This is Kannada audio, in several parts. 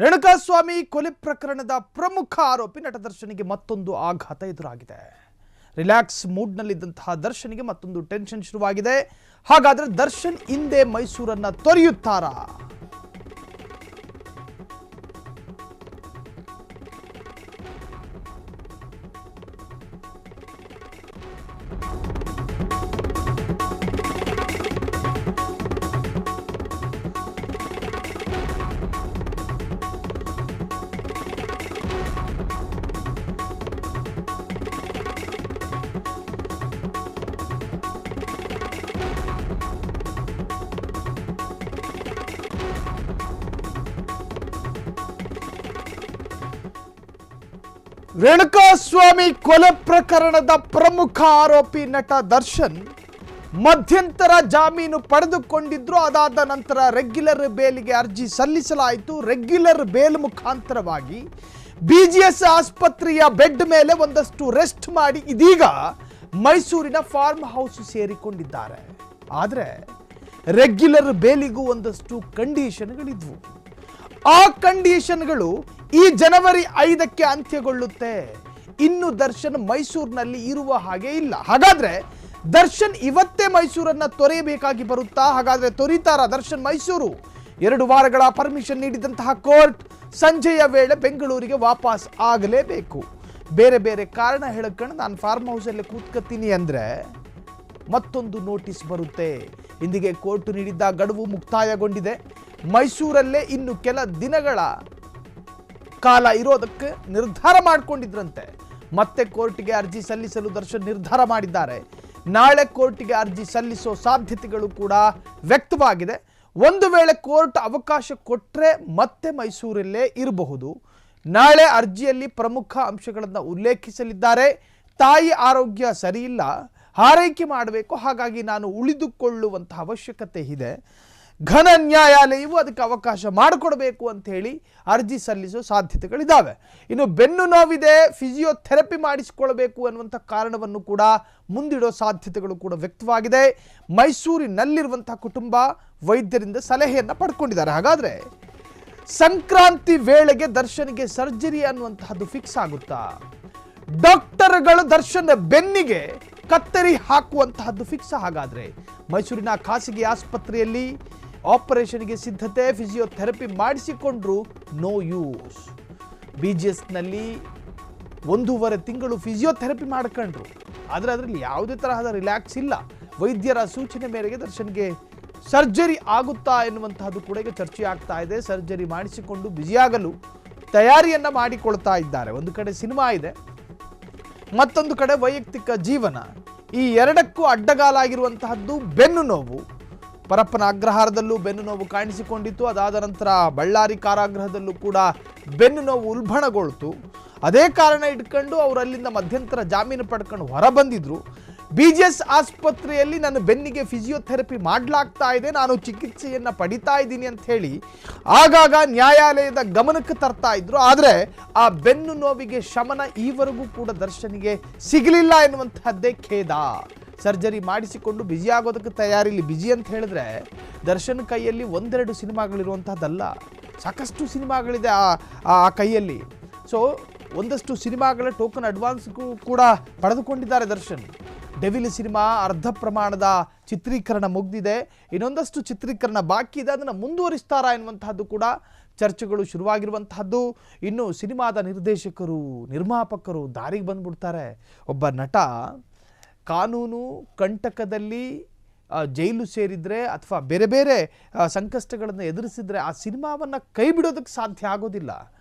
ರೇಣುಕಾಸ್ವಾಮಿ ಕೊಲೆ ಪ್ರಕರಣದ ಪ್ರಮುಖ ಆರೋಪಿ ನಟ ದರ್ಶನ್ಗೆ ಮತ್ತೊಂದು ಆಘಾತ ಎದುರಾಗಿದೆ. ರಿಲ್ಯಾಕ್ಸ್ ಮೂಡ್ನಲ್ಲಿದ್ದಂತಹ ದರ್ಶನ್ಗೆ ಮತ್ತೊಂದು ಟೆನ್ಷನ್ ಶುರುವಾಗಿದೆ. ಹಾಗಾದ್ರೆ ದರ್ಶನ್ ಹಿಂದೆ ಮೈಸೂರನ್ನ ತೊರೆಯುತ್ತಾರಾ? ರೇಣುಕಾಸ್ವಾಮಿ ಕೊಲೆ ಪ್ರಕರಣದ ಪ್ರಮುಖ ಆರೋಪಿ ನಟ ದರ್ಶನ್ ಮಧ್ಯಂತರ ಜಾಮೀನು ಪಡೆದುಕೊಂಡಿದ್ರು. ಅದಾದ ನಂತರ ರೆಗ್ಯುಲರ್ ಬೇಲಿಗೆ ಅರ್ಜಿ ಸಲ್ಲಿಸಲಾಯಿತು. ರೆಗ್ಯುಲರ್ ಬೇಲ್ ಮುಖಾಂತರವಾಗಿ ಬಿಜಿಎಸ್ ಆಸ್ಪತ್ರೆಯ ಬೆಡ್ ಮೇಲೆ ಒಂದಷ್ಟು ರೆಸ್ಟ್ ಮಾಡಿ ಇದೀಗ ಮೈಸೂರಿನ ಫಾರ್ಮ್ ಹೌಸ್ ಸೇರಿಕೊಂಡಿದ್ದಾರೆ. ಆದರೆ ರೆಗ್ಯುಲರ್ ಬೇಲಿಗೂ ಒಂದಷ್ಟು ಕಂಡೀಷನ್ಗಳಿದ್ವು. ಆ ಕಂಡೀಷನ್ಗಳು ಈ ಜನವರಿ 5ಕ್ಕೆ ಅಂತ್ಯಗೊಳ್ಳುತ್ತೆ. ಇನ್ನು ದರ್ಶನ್ ಮೈಸೂರಿನಲ್ಲಿ ಇರುವ ಹಾಗೆ ಇಲ್ಲ. ಹಾಗಾದ್ರೆ ದರ್ಶನ್ ಇವತ್ತೇ ಮೈಸೂರನ್ನ ತೊರೆಯಬೇಕಾಗಿ ಬರುತ್ತಾ? ಹಾಗಾದ್ರೆ ತೊರೀತಾರ ದರ್ಶನ್ ಮೈಸೂರು? 2 ವಾರಗಳ ಪರ್ಮಿಷನ್ ನೀಡಿದಂತಹ ಕೋರ್ಟ್ ಸಂಜೆಯ ವೇಳೆ ಬೆಂಗಳೂರಿಗೆ ವಾಪಸ್ ಆಗಲೇಬೇಕು. ಬೇರೆ ಬೇರೆ ಕಾರಣ ಹೇಳ್ಕೊಂಡು ನಾನು ಫಾರ್ಮ್ ಹೌಸಲ್ಲಿ ಕೂತ್ಕತ್ತೀನಿ ಅಂದ್ರೆ ಮತ್ತೊಂದು ನೋಟಿಸ್ ಬರುತ್ತೆ. ಇಂದಿಗೆ ಕೋರ್ಟ್ ನೀಡಿದ್ದ ಗಡುವು ಮುಕ್ತಾಯಗೊಂಡಿದೆ. ಮೈಸೂರಲ್ಲೇ ಇನ್ನು ಕೆಲ ದಿನಗಳ ಕಾಲ ಇರೋದಕ್ಕೆ ನಿರ್ಧಾರ ಮಾಡಿಕೊಂಡಿದ್ರಂತೆ. ಮತ್ತೆ ಕೋರ್ಟ್ಗೆ ಅರ್ಜಿ ಸಲ್ಲಿಸಲು ದರ್ಶನ್ ನಿರ್ಧಾರ ಮಾಡಿದ್ದಾರೆ. ನಾಳೆ ಕೋರ್ಟ್ಗೆ ಅರ್ಜಿ ಸಲ್ಲಿಸೋ ಸಾಧ್ಯತೆಗಳು ಕೂಡ ವ್ಯಕ್ತವಾಗಿದೆ. ಒಂದು ವೇಳೆ ಕೋರ್ಟ್ ಅವಕಾಶ ಕೊಟ್ಟರೆ ಮತ್ತೆ ಮೈಸೂರಲ್ಲೇ ಇರಬಹುದು. ನಾಳೆ ಅರ್ಜಿಯಲ್ಲಿ ಪ್ರಮುಖ ಅಂಶಗಳನ್ನು ಉಲ್ಲೇಖಿಸಲಿದ್ದಾರೆ. ತಾಯಿ ಆರೋಗ್ಯ ಸರಿಯಿಲ್ಲ, ಆರೈಕೆ ಮಾಡಬೇಕು, ಹಾಗಾಗಿ ನಾನು ಉಳಿದುಕೊಳ್ಳುವಂತಹ ಅವಶ್ಯಕತೆ ಇದೆ. ಘನ ನ್ಯಾಯಾಲಯವು ಅದಕ್ಕೆ ಅವಕಾಶ ಮಾಡಿಕೊಡಬೇಕು ಅಂತ ಹೇಳಿ ಅರ್ಜಿ ಸಲ್ಲಿಸೋ ಸಾಧ್ಯತೆಗಳಿದ್ದಾವೆ. ಇನ್ನು ಬೆನ್ನು ನೋವಿದೆ, ಫಿಸಿಯೋಥೆರಪಿ ಮಾಡಿಸಿಕೊಳ್ಬೇಕು ಅನ್ನುವಂಥ ಕಾರಣವನ್ನು ಕೂಡ ಮುಂದಿಡೋ ಸಾಧ್ಯತೆಗಳು ಕೂಡ ವ್ಯಕ್ತವಾಗಿದೆ. ಮೈಸೂರಿನಲ್ಲಿರುವಂತಹ ಕುಟುಂಬ ವೈದ್ಯರಿಂದ ಸಲಹೆಯನ್ನು ಪಡ್ಕೊಂಡಿದ್ದಾರೆ. ಹಾಗಾದರೆ ಸಂಕ್ರಾಂತಿ ವೇಳೆಗೆ ದರ್ಶನ್ಗೆ ಸರ್ಜರಿ ಅನ್ನುವಂತಹದ್ದು ಫಿಕ್ಸ್ ಆಗುತ್ತಾ? ಡಾಕ್ಟರ್ಗಳು ದರ್ಶನ್ ಬೆನ್ನಿಗೆ ಕತ್ತರಿ ಹಾಕುವಂತಹದ್ದು ಫಿಕ್ಸ್. ಹಾಗಾದರೆ ಮೈಸೂರಿನ ಖಾಸಗಿ ಆಸ್ಪತ್ರೆಯಲ್ಲಿ ಆಪರೇಷನ್ಗೆ ಸಿದ್ಧತೆ. ಫಿಸಿಯೋಥೆರಪಿ ಮಾಡಿಸಿಕೊಂಡ್ರು ನೋ ಯೂಸ್. ಬಿಜಿಎಸ್ನಲ್ಲಿ 1.5 ತಿಂಗಳು ಫಿಸಿಯೋಥೆರಪಿ ಮಾಡ್ಕೊಂಡ್ರು. ಆದರೆ ಅದರಲ್ಲಿ ಯಾವುದೇ ತರಹದ ರಿಲ್ಯಾಕ್ಸ್ ಇಲ್ಲ. ವೈದ್ಯರ ಸೂಚನೆ ಮೇರೆಗೆ ದರ್ಶನ್ಗೆ ಸರ್ಜರಿ ಆಗುತ್ತಾ ಎನ್ನುವಂತಹದ್ದು ಕೂಡ ಈಗ ಚರ್ಚೆ ಆಗ್ತಾ ಇದೆ. ಸರ್ಜರಿ ಮಾಡಿಸಿಕೊಂಡು ಬ್ಯುಸಿಯಾಗಲು ತಯಾರಿಯನ್ನು ಮಾಡಿಕೊಳ್ತಾ ಇದ್ದಾರೆ. ಒಂದು ಕಡೆ ಸಿನಿಮಾ ಇದೆ, ಮತ್ತೊಂದು ಕಡೆ ವೈಯಕ್ತಿಕ ಜೀವನ. ಈ ಎರಡಕ್ಕೂ ಅಡ್ಡಗಾಲಾಗಿರುವಂತಹದ್ದು ಬೆನ್ನು ನೋವು. ಪರಪ್ಪನ ಅಗ್ರಹಾರದಲ್ಲೂ ಬೆನ್ನು ನೋವು ಕಾಣಿಸಿಕೊಂಡಿತ್ತು. ಅದಾದ ನಂತರ ಬಳ್ಳಾರಿ ಕಾರಾಗೃಹದಲ್ಲೂ ಕೂಡ ಬೆನ್ನು ನೋವು ಉಲ್ಬಣಗೊಳ್ತು. ಅದೇ ಕಾರಣ ಇಟ್ಕೊಂಡು ಅವರಲ್ಲಿಂದ ಮಧ್ಯಂತರ ಜಾಮೀನು ಪಡ್ಕೊಂಡು ಹೊರ ಬಂದಿದ್ರು. ಬಿಜಿಎಸ್ ಆಸ್ಪತ್ರೆಯಲ್ಲಿ ನನ್ನ ಬೆನ್ನಿಗೆ ಫಿಸಿಯೋಥೆರಪಿ ಮಾಡಲಾಗ್ತಾ ಇದೆ, ನಾನು ಚಿಕಿತ್ಸೆಯನ್ನು ಪಡಿತಾ ಇದ್ದೀನಿ ಅಂತ ಹೇಳಿ ಆಗಾಗ ನ್ಯಾಯಾಲಯದ ಗಮನಕ್ಕೆ ತರ್ತಾ ಇದ್ರು. ಆದರೆ ಆ ಬೆನ್ನು ನೋವಿಗೆ ಶಮನ ಈವರೆಗೂ ಕೂಡ ದರ್ಶನ್ಗೆ ಸಿಗಲಿಲ್ಲ ಎನ್ನುವಂತಹದ್ದೇ ಖೇದ. ಸರ್ಜರಿ ಮಾಡಿಸಿಕೊಂಡು ಬ್ಯುಸಿ ಆಗೋದಕ್ಕೆ ತಯಾರಿಲಿ. ಬ್ಯುಸಿ ಅಂತ ಹೇಳಿದ್ರೆ ದರ್ಶನ್ ಕೈಯಲ್ಲಿ 1-2 ಸಿನಿಮಾಗಳಿರುವಂತಹದ್ದಲ್ಲ, ಸಾಕಷ್ಟು ಸಿನಿಮಾಗಳಿದೆ ಆ ಕೈಯಲ್ಲಿ. ಸೊ ಒಂದಷ್ಟು ಸಿನಿಮಾಗಳ ಟೋಕನ್ ಅಡ್ವಾನ್ಸ್ಗೂ ಕೂಡ ಪಡೆದುಕೊಂಡಿದ್ದಾರೆ ದರ್ಶನ್. ಡೆವಿಲ್ ಸಿನಿಮಾ ಅರ್ಧ ಪ್ರಮಾಣದ ಚಿತ್ರೀಕರಣ ಮುಗಿದಿದೆ, ಇನ್ನೊಂದಷ್ಟು ಚಿತ್ರೀಕರಣ ಬಾಕಿ ಇದೆ. ಅದನ್ನು ಮುಂದುವರಿಸ್ತಾರಾ ಎನ್ನುವಂತಹದ್ದು ಕೂಡ ಚರ್ಚೆಗಳು ಶುರುವಾಗಿರುವಂತಹದ್ದು. ಇನ್ನು ಸಿನಿಮಾದ ನಿರ್ದೇಶಕರು, ನಿರ್ಮಾಪಕರು ದಾರಿಗೆ ಬಂದ್ಬಿಡ್ತಾರೆ. ಒಬ್ಬ ನಟ ಕಾನೂನು ಕಂಟಕದಲ್ಲಿ ಜೈಲು ಸೇರಿದರೆ ಅಥವಾ ಬೇರೆ ಬೇರೆ ಸಂಕಷ್ಟಗಳನ್ನು ಎದುರಿಸಿದರೆ ಆ ಸಿನಿಮಾವನ್ನು ಕೈ ಬಿಡೋದಕ್ಕೆ ಸಾಧ್ಯ ಆಗೋದಿಲ್ಲ.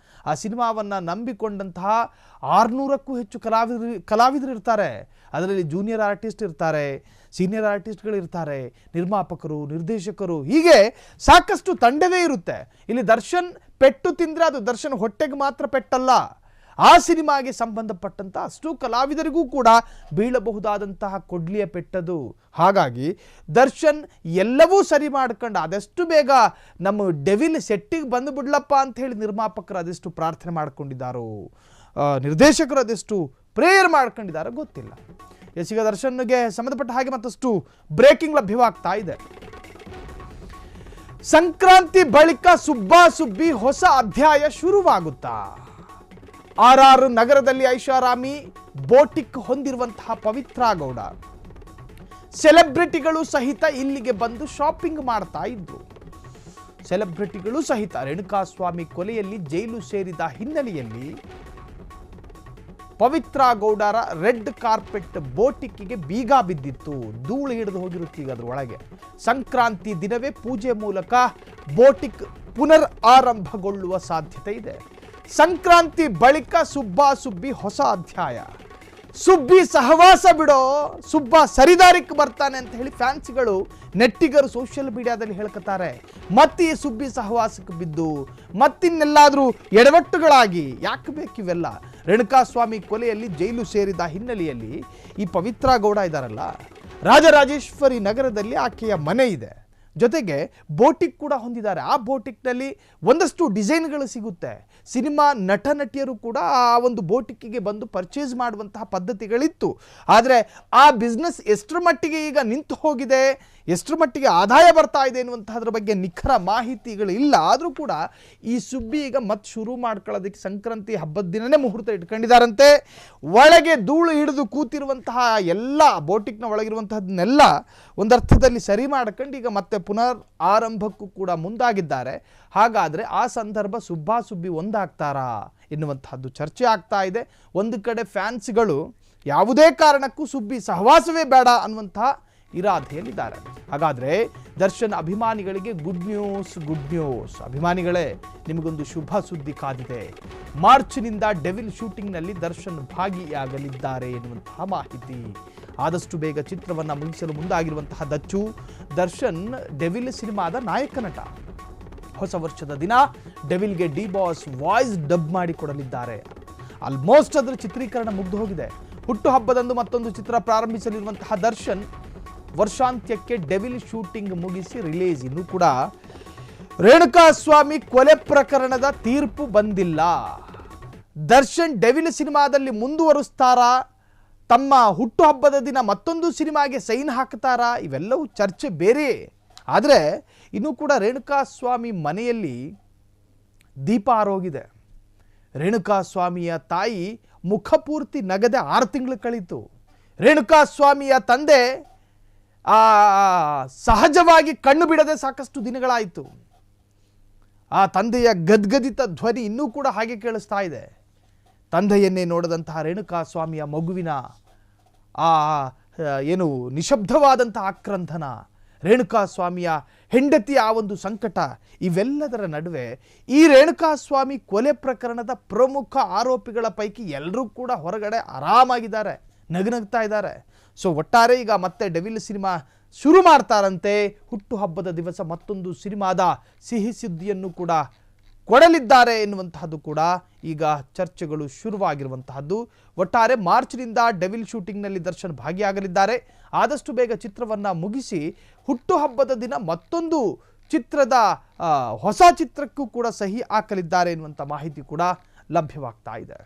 ಆ ಸಿನಿಮಾವನ್ನು ನಂಬಿಕೊಂಡಂತಹ 600ಕ್ಕೂ ಹೆಚ್ಚು ಕಲಾವಿದರು ಇರ್ತಾರೆ. ಅದರಲ್ಲಿ ಜೂನಿಯರ್ ಆರ್ಟಿಸ್ಟ್ ಇರ್ತಾರೆ, ಸೀನಿಯರ್ ಆರ್ಟಿಸ್ಟ್ಗಳು ಇರ್ತಾರೆ, ನಿರ್ಮಾಪಕರು, ನಿರ್ದೇಶಕರು, ಹೀಗೆ ಸಾಕಷ್ಟು ತಂಡವೇ ಇರುತ್ತೆ. ಇಲ್ಲಿ ದರ್ಶನ್ ಪೆಟ್ಟು ತಿಂದರೆ ಅದು ದರ್ಶನ್ ಹೊಟ್ಟೆಗೆ ಮಾತ್ರ ಪೆಟ್ಟಲ್ಲ, ಆ ಸಿನಿಮಾಗೆ ಸಂಬಂಧಪಟ್ಟಂಥ ಅಷ್ಟು ಕಲಾವಿದರಿಗೂ ಕೂಡ ಬೀಳಬಹುದಾದಂತಹ ಕೊಡ್ಲಿಯ ಪೆಟ್ಟದು. ಹಾಗಾಗಿ ದರ್ಶನ್ ಎಲ್ಲವೂ ಸರಿ ಮಾಡ್ಕೊಂಡು ಆದಷ್ಟು ಬೇಗ ನಮ್ಮ ಡೆವಿಲ್ ಸೆಟ್ಟಿಗೆ ಬಂದು ಬಿಡ್ಲಪ್ಪ ಅಂತ ಹೇಳಿ ನಿರ್ಮಾಪಕರು ಅದೆಷ್ಟು ಪ್ರಾರ್ಥನೆ ಮಾಡ್ಕೊಂಡಿದ್ದಾರೋ, ನಿರ್ದೇಶಕರು ಅದೆಷ್ಟು ಪ್ರೇಯರ್ ಮಾಡ್ಕೊಂಡಿದ್ದಾರೋ ಗೊತ್ತಿಲ್ಲ. ಈಗ ದರ್ಶನ್ಗೆ ಸಂಬಂಧಪಟ್ಟ ಹಾಗೆ ಮತ್ತಷ್ಟು ಬ್ರೇಕಿಂಗ್ ಲಭ್ಯವಾಗ್ತಾ ಇದೆ. ಸಂಕ್ರಾಂತಿ ಬಳಿಕ ಸುಬ್ಬಾ ಸುಬ್ಬಿ ಹೊಸ ಅಧ್ಯಾಯ ಶುರುವಾಗುತ್ತಾ? RR ನಗರದಲ್ಲಿ ಐಷಾರಾಮಿ ಬೋಟಿಕ್ ಹೊಂದಿರುವಂತಹ ಪವಿತ್ರ ಗೌಡ ಸೆಲೆಬ್ರಿಟಿಗಳು ಸಹಿತ ಇಲ್ಲಿಗೆ ಬಂದು ಶಾಪಿಂಗ್ ಮಾಡ್ತಾ ಇದ್ರು. ಸೆಲೆಬ್ರಿಟಿಗಳು ಸಹಿತ ರೇಣುಕಾಸ್ವಾಮಿ ಕೊಲೆಯಲ್ಲಿ ಜೈಲು ಸೇರಿದ ಹಿನ್ನೆಲೆಯಲ್ಲಿ ಪವಿತ್ರ ಗೌಡರ ರೆಡ್ ಕಾರ್ಪೆಟ್ ಬೋಟಿಕ್ಕಿಗೆ ಬೀಗ ಬಿದ್ದಿತ್ತು. ಧೂಳು ಹಿಡಿದು ಹೋಗಿರುತ್ತೆ ಈಗ ಅದ್ರ ಒಳಗೆ. ಸಂಕ್ರಾಂತಿ ದಿನವೇ ಪೂಜೆ ಮೂಲಕ ಬೋಟಿಕ್ ಪುನರ್ ಆರಂಭಗೊಳ್ಳುವ ಸಾಧ್ಯತೆ ಇದೆ. ಸಂಕ್ರಾಂತಿ ಬಳಿಕ ಸುಬ್ಬಾ ಸುಬ್ಬಿ ಹೊಸ ಅಧ್ಯಾಯ. ಸುಬ್ಬಿ ಸಹವಾಸ ಬಿಡೋ, ಸುಬ್ಬ ಸರಿದಾರಿಕ್ಕೆ ಬರ್ತಾನೆ ಅಂತ ಹೇಳಿ ಫ್ಯಾನ್ಸಿಗಳು ನೆಟ್ಟಿಗರು ಸೋಷಿಯಲ್ ಮೀಡಿಯಾದಲ್ಲಿ ಹೇಳ್ಕೊತಾರೆ. ಮತ್ತೆ ಈ ಸುಬ್ಬಿ ಸಹವಾಸಕ್ಕೆ ಬಿದ್ದು ಮತ್ತಿನ್ನೆಲ್ಲಾದರೂ ಎಡವಟ್ಟುಗಳಾಗಿ ಯಾಕೆ ಬೇಕಿವೆಲ್ಲ? ರೇಣುಕಾಸ್ವಾಮಿ ಕೊಲೆಯಲ್ಲಿ ಜೈಲು ಸೇರಿದ ಹಿನ್ನೆಲೆಯಲ್ಲಿ ಈ ಪವಿತ್ರ ಗೌಡ ಇದ್ದಾರಲ್ಲ, ರಾಜರಾಜೇಶ್ವರಿ ನಗರದಲ್ಲಿ ಆಕೆಯ ಮನೆ ಇದೆ, ಜೊತೆಗೆ ಬೋಟಿಕ್ ಕೂಡ ಹೊಂದಿದ್ದಾರೆ. ಆ ಬೋಟಿಕ್ನಲ್ಲಿ ಒಂದಷ್ಟು ಡಿಸೈನ್ಗಳು ಸಿಗುತ್ತೆ. ಸಿನಿಮಾ ನಟ ನಟಿಯರು ಕೂಡ ಆ ಒಂದು ಬೋಟಿಕ್ಕಿಗೆ ಬಂದು ಪರ್ಚೇಸ್ ಮಾಡುವಂತಹ ಪದ್ಧತಿಗಳಿತ್ತು. ಆದರೆ ಆ ಬಿಸ್ನೆಸ್ ಎಷ್ಟರ ಮಟ್ಟಿಗೆ ಈಗ ನಿಂತು ಹೋಗಿದೆ, ಎಷ್ಟರ ಮಟ್ಟಿಗೆ ಆದಾಯ ಬರ್ತಾ ಇದೆ ಎನ್ನುವಂತಹದ್ರ ಬಗ್ಗೆ ನಿಖರ ಮಾಹಿತಿಗಳು ಇಲ್ಲ. ಆದರೂ ಕೂಡ ಈ ಸುಬ್ಬಿ ಈಗ ಮತ್ತೆ ಶುರು ಮಾಡ್ಕೊಳ್ಳೋದಕ್ಕೆ ಸಂಕ್ರಾಂತಿ ಹಬ್ಬದ ದಿನನೇ ಮುಹೂರ್ತ ಇಟ್ಕೊಂಡಿದ್ದಾರಂತೆ. ಒಳಗೆ ಧೂಳು ಹಿಡಿದು ಕೂತಿರುವಂತಹ ಎಲ್ಲ ಬೋಟಿಕ್ನ ಒಳಗಿರುವಂತಹದನ್ನೆಲ್ಲ ಒಂದರ್ಥದಲ್ಲಿ ಸರಿ ಮಾಡ್ಕೊಂಡು ಈಗ ಮತ್ತೆ ಪುನರ್ ಆರಂಭಕ್ಕೂ ಕೂಡ ಮುಂದಾಗಿದ್ದಾರೆ. ಹಾಗಾದರೆ ಆ ಸಂದರ್ಭ ಸುಬ್ಬಾ ಸುಬ್ಬಿ ಒಂದಾಗ್ತಾರಾ ಎನ್ನುವಂತಹದ್ದು ಚರ್ಚೆ ಆಗ್ತಾ ಇದೆ. ಒಂದು ಕಡೆ ಫ್ಯಾನ್ಸ್ಗಳು ಯಾವುದೇ ಕಾರಣಕ್ಕೂ ಸುಬ್ಬಿ ಸಹವಾಸವೇ ಬೇಡ ಅನ್ನುವಂತಹ ಇರಾದೆಯಲ್ಲಿದ್ದಾರೆ. ಹಾಗಾದರೆ ದರ್ಶನ್ ಅಭಿಮಾನಿಗಳಿಗೆ ಗುಡ್ ನ್ಯೂಸ್. ಅಭಿಮಾನಿಗಳೇ, ನಿಮಗೊಂದು ಶುಭ ಸುದ್ದಿ ಕಾದಿದೆ. ಮಾರ್ಚ್ನಿಂದ ಡೆವಿಲ್ ಶೂಟಿಂಗ್ನಲ್ಲಿ ದರ್ಶನ್ ಭಾಗಿಯಾಗಲಿದ್ದಾರೆ ಎನ್ನುವಂತಹ ಮಾಹಿತಿ. ಆದಷ್ಟು ಬೇಗ ಚಿತ್ರವನ್ನು ಮುಗಿಸಲು ಮುಂದಾಗಿರುವಂತಹ ದಚ್ಚು. ದರ್ಶನ್ ಡೆವಿಲ್ ಸಿನಿಮಾದ ನಾಯಕ ನಟ. ಹೊಸ ವರ್ಷದ ದಿನ ಡೆವಿಲ್ಗೆ ಡಿ ಬಾಸ್ ವಾಯ್ಸ್ ಡಬ್ ಮಾಡಿ ಕೊಡಲಿದ್ದಾರೆ. ಆಲ್ಮೋಸ್ಟ್ ಅದರ ಚಿತ್ರೀಕರಣ ಮುಗಿದು ಹೋಗಿದೆ. ಹುಟ್ಟುಹಬ್ಬದಂದು ಮತ್ತೊಂದು ಚಿತ್ರ ಪ್ರಾರಂಭಿಸಲಿರುವಂತಹ ದರ್ಶನ್ ವರ್ಷಾಂತ್ಯಕ್ಕೆ ಡೆವಿಲ್ ಶೂಟಿಂಗ್ ಮುಗಿಸಿ ರಿಲೀಸ್. ಇನ್ನೂ ಕೂಡ ರೇಣುಕಾಸ್ವಾಮಿ ಕೊಲೆ ಪ್ರಕರಣದ ತೀರ್ಪು ಬಂದಿಲ್ಲ. ದರ್ಶನ್ ಡೆವಿಲ್ ಸಿನಿಮಾದಲ್ಲಿ ಮುಂದುವರಿಸ್ತಾರಾ, ತಮ್ಮ ಹುಟ್ಟುಹಬ್ಬದ ದಿನ ಮತ್ತೊಂದು ಸಿನಿಮಾಗೆ ಸೈನ್ ಹಾಕ್ತಾರಾ, ಇವೆಲ್ಲವೂ ಚರ್ಚೆ ಬೇರೆ. ಆದರೆ ಇನ್ನೂ ಕೂಡ ರೇಣುಕಾಸ್ವಾಮಿ ಮನೆಯಲ್ಲಿ ದೀಪ ಆರೋಗಿದೆ. ರೇಣುಕಾಸ್ವಾಮಿಯ ತಾಯಿ ಮುಖಪೂರ್ತಿ ನಗದೆ 6 ತಿಂಗಳು ಕಳೀತು. ರೇಣುಕಾಸ್ವಾಮಿಯ ತಂದೆ ಸಹಜವಾಗಿ ಕಣ್ಣು ಬಿಡದೆ ಸಾಕಷ್ಟು ದಿನಗಳಾಯಿತು. ಆ ತಂದೆಯ ಗದ್ಗದಿತ ಧ್ವನಿ ಇನ್ನೂ ಕೂಡ ಹಾಗೆ ಕೇಳಿಸ್ತಾ ಇದೆ. ತಂದೆಯನ್ನೇ ನೋಡದಂತಹ ರೇಣುಕಾಸ್ವಾಮಿಯ ಮಗುವಿನ ಏನು ನಿಶಬ್ದವಾದಂತಹ ಆಕ್ರಂದನ, ರೇಣುಕಾಸ್ವಾಮಿಯ ಹೆಂಡತಿಯ ಆ ಒಂದು ಸಂಕಟ, ಇವೆಲ್ಲದರ ನಡುವೆ ಈ ರೇಣುಕಾಸ್ವಾಮಿ ಕೊಲೆ ಪ್ರಕರಣದ ಪ್ರಮುಖ ಆರೋಪಿಗಳ ಪೈಕಿ ಎಲ್ಲರೂ ಕೂಡ ಹೊರಗಡೆ ಆರಾಮಾಗಿದ್ದಾರೆ, ನಗನಗ್ತಾ ಇದ್ದಾರೆ. ಸೊ ಒಟ್ಟಾರೆ ಈಗ ಮತ್ತೆ ಡೆವಿಲ್ ಸಿನಿಮಾ ಶುರು ಮಾಡ್ತಾರಂತೆ. ಹುಟ್ಟುಹಬ್ಬದ ದಿವಸ ಮತ್ತೊಂದು ಸಿನಿಮಾದ ಸಿಹಿ ಸುದ್ದಿಯನ್ನು ಕೂಡ ಕೊಡಲಿದ್ದಾರೆ ಎನ್ನುವಂತಹದ್ದು ಕೂಡ ಈಗ ಚರ್ಚೆಗಳು ಶುರುವಾಗಿರುವಂತಹದ್ದು. ಒಟ್ಟಾರೆ ಮಾರ್ಚ್ನಿಂದ ಡೆವಿಲ್ ಶೂಟಿಂಗ್ನಲ್ಲಿ ದರ್ಶನ್ ಭಾಗಿಯಾಗಲಿದ್ದಾರೆ. ಆದಷ್ಟು ಬೇಗ ಚಿತ್ರವನ್ನು ಮುಗಿಸಿ ಹುಟ್ಟುಹಬ್ಬದ ದಿನ ಮತ್ತೊಂದು ಚಿತ್ರದ ಹೊಸ ಚಿತ್ರಕ್ಕೂ ಕೂಡ ಸಹಿ ಹಾಕಲಿದ್ದಾರೆ ಎನ್ನುವಂಥ ಮಾಹಿತಿ ಕೂಡ ಲಭ್ಯವಾಗ್ತಾ ಇದೆ.